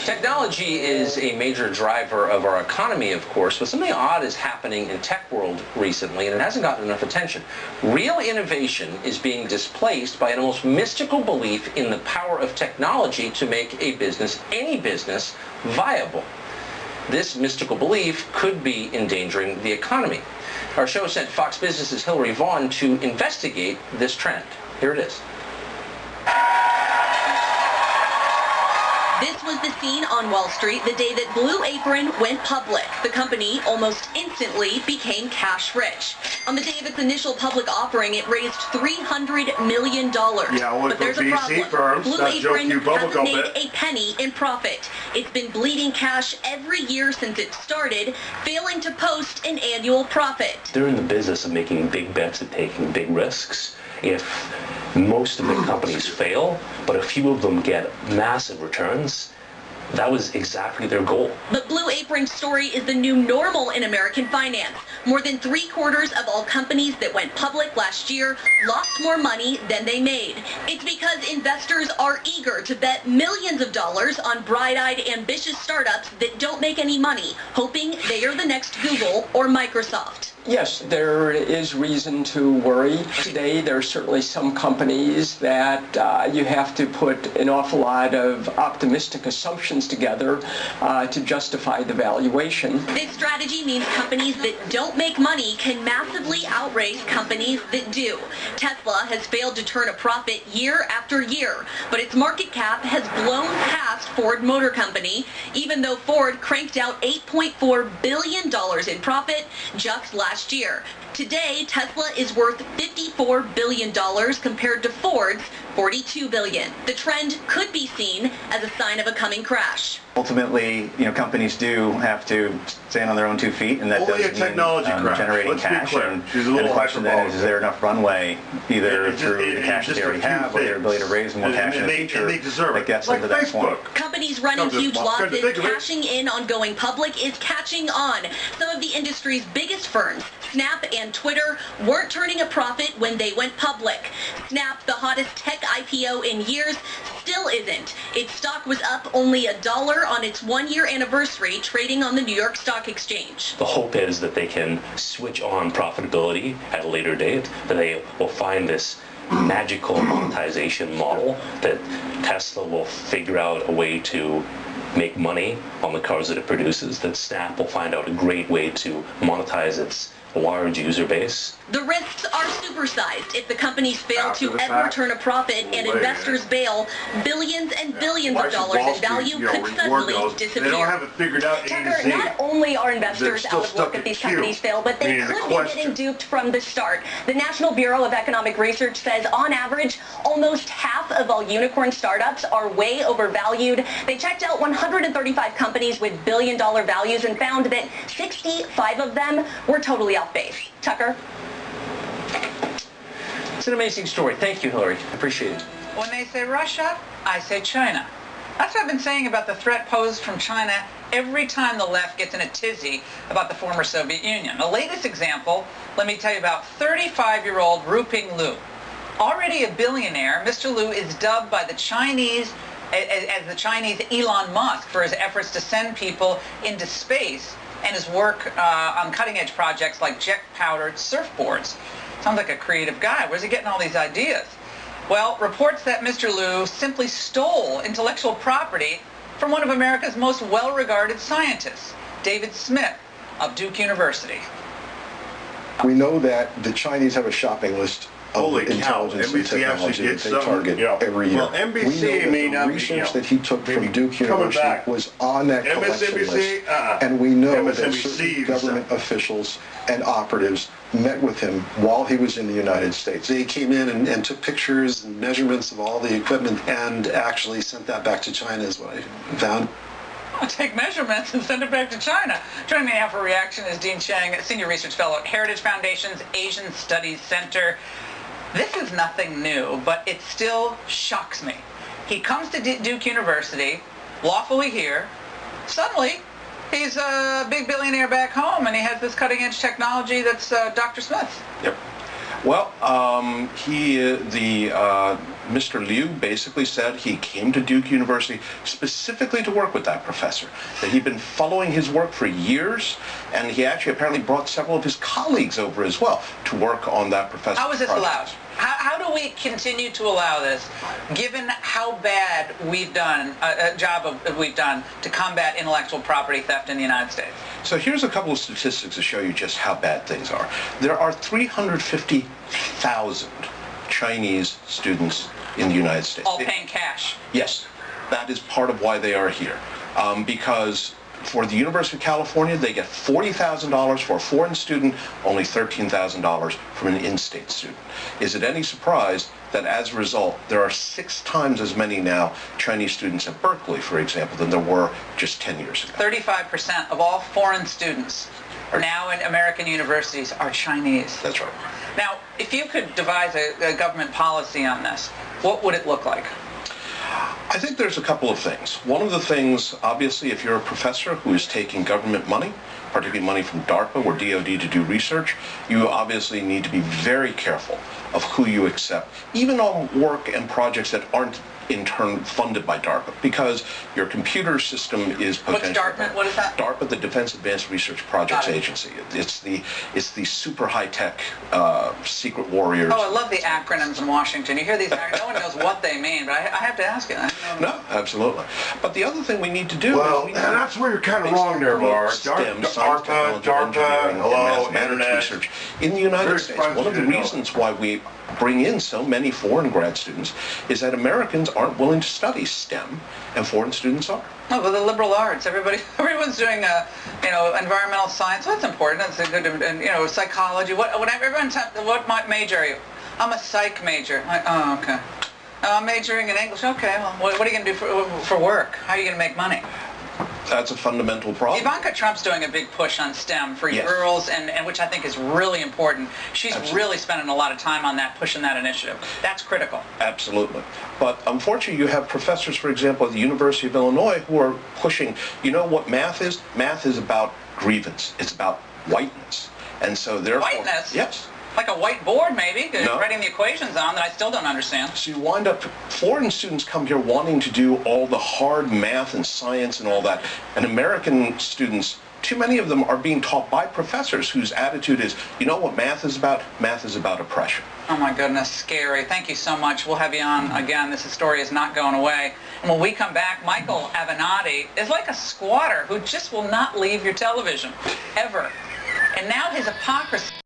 Technology is a major driver of our economy, of course, but something odd is happening in tech world recently, and it hasn't gotten enough attention. Real innovation is being displaced by an almost mystical belief in the power of technology to make a business, any business, viable. This mystical belief could be endangering the economy. Our show sent Fox Business's Hillary Vaughn to investigate this trend. Here it is. This was the scene on Wall Street the day that Blue Apron went public. The company almost instantly became cash rich. On the day of its initial public offering, it raised $300 million. But there's a problem. Blue Apron hasn't made a penny in profit. It's been bleeding cash every year since it started, failing to post an annual profit. They're in the business of making big bets and taking big risks. If most of the companies fail, but a few of them get massive returns, that was exactly their goal. But Blue Apron's story is the new normal in American finance. More than 3/4 of all companies that went public last year lost more money than they made. It's because investors are eager to bet millions of dollars on bright-eyed, ambitious startups that don't make any money, hoping they are the next Google or Microsoft. Yes, there is reason to worry. Today, there are certainly some companies that you have to put an awful lot of optimistic assumptions together to justify the valuation. This strategy means companies that don't make money can massively outrace companies that do. Tesla has failed to turn a profit year after year, but its market cap has blown past Ford Motor Company, even though Ford cranked out $8.4 billion in profit just last year. Today, Tesla is worth $54 billion compared to Ford's $42 billion. The trend could be seen as a sign of a coming crash. Ultimately, companies do have to stand on their own 2 feet, and that does mean generating cash. And the question then is there enough runway, either through the cash they already have or their ability to raise more cash in the future that gets them to that point. Companies running huge losses, cashing in on going public is catching on. Some of the industry's biggest firms, Snap and Twitter, weren't turning a profit when they went public. Snap, the hottest tech IPO in years, still isn't. Its stock was up only $1 on its 1-year anniversary, trading on the New York Stock Exchange. The hope is that they can switch on profitability at a later date, that they will find this magical monetization model, that Tesla will figure out a way to make money on the cars that it produces, that Snap will find out a great way to monetize its large user base. The risks are supersized if the companies fail to ever turn a profit and investors bail. Billions and billions of dollars in value could suddenly disappear. They don't have it figured out. Tucker, not only are investors out of luck if these companies fail, but they could be getting duped from the start. The National Bureau of Economic Research says on average, almost half of all unicorn startups are way overvalued. They checked out 135 companies with billion-dollar values and found that 65 of them were totally off base. Tucker? It's an amazing story. Thank you, Hillary. I appreciate it. When they say Russia, I say China. That's what I've been saying about the threat posed from China every time the left gets in a tizzy about the former Soviet Union. The latest example, let me tell you about 35-year-old Ruping Liu. Already a billionaire, Mr. Liu is dubbed by the Chinese as the Chinese Elon Musk for his efforts to send people into space and his work on cutting-edge projects like jet-powered surfboards. Sounds like a creative guy. Where's he getting all these ideas? Well, reports that Mr. Liu simply stole intellectual property from one of America's most well-regarded scientists, David Smith of Duke University. We know that the Chinese have a shopping list of intelligence and technology that they target every year. Well, NBC we know may that not the research that he took from Duke University was on that collection list, and we know that certain government officials and operatives met with him while he was in the United States. They came in and took pictures and measurements of all the equipment and actually sent that back to China is what I found. I'll take measurements and send it back to China. Joining me now for reaction is Dean Chang, Senior Research Fellow at Heritage Foundation's Asian Studies Center. This is nothing new, but it still shocks me. He comes to Duke University, lawfully here. Suddenly, he's a big billionaire back home, and he has this cutting-edge technology that's Dr. Smith. Yep. Well, Mr. Liu basically said he came to Duke University specifically to work with that professor, that he'd been following his work for years, and he actually apparently brought several of his colleagues over as well to work on that professor's How is this project. allowed? How do we continue to allow this, given how bad we've done, we've done to combat intellectual property theft in the United States? So here's a couple of statistics to show you just how bad things are. There are 350,000 Chinese students in the United States. All paying cash. Yes, that is part of why they are here. Because for the University of California, they get $40,000 for a foreign student, only $13,000 from an in-state student. Is it any surprise that as a result, there are 6 times as many now Chinese students at Berkeley, for example, than there were just 10 years ago? 35% of all foreign students now in American universities are Chinese. That's right. Now, if you could devise a government policy on this, what would it look like? I think there's a couple of things. One of the things, obviously, if you're a professor who is taking government money, particularly money from DARPA or DOD to do research, you obviously need to be very careful of who you accept, even on work and projects that aren't in turn funded by DARPA, because your computer system is potentially... What's DARPA? What is that? DARPA, the Defense Advanced Research Projects Agency. It's the super high-tech secret warriors. Oh, I love the acronyms in Washington. You hear these acronyms, no one knows what they mean, but I have to ask you. No, absolutely. But the other thing we need to do is... that's where you're kind of wrong there, Mark. STEM, science, technology, engineering, and mathematics research in the United States. One of the reasons why we bring in so many foreign grad students is that Americans aren't willing to study STEM, and foreign students are. Oh, well, the liberal arts. Everyone's doing, environmental science. Well, that's important. That's a good, psychology. What major are you? I'm a psych major. Like, oh, okay. I'm majoring in English. Okay. Well, what are you going to do for work? How are you going to make money? That's a fundamental problem. Ivanka Trump's doing a big push on STEM for girls, and which I think is really important. She's really spending a lot of time on that, pushing that initiative. That's critical. Absolutely. But unfortunately, you have professors, for example, at the University of Illinois who are pushing, you know what math is? Math is about grievance. It's about whiteness. And so therefore... Whiteness? Yes. Like a whiteboard, maybe, writing the equations on that I still don't understand. So you wind up, foreign students come here wanting to do all the hard math and science and all that, and American students, too many of them are being taught by professors whose attitude is, you know what math is about? Math is about oppression. Oh my goodness, scary. Thank you so much. We'll have you on again. This story is not going away. And when we come back, Michael Avenatti is like a squatter who just will not leave your television, ever. And now his hypocrisy...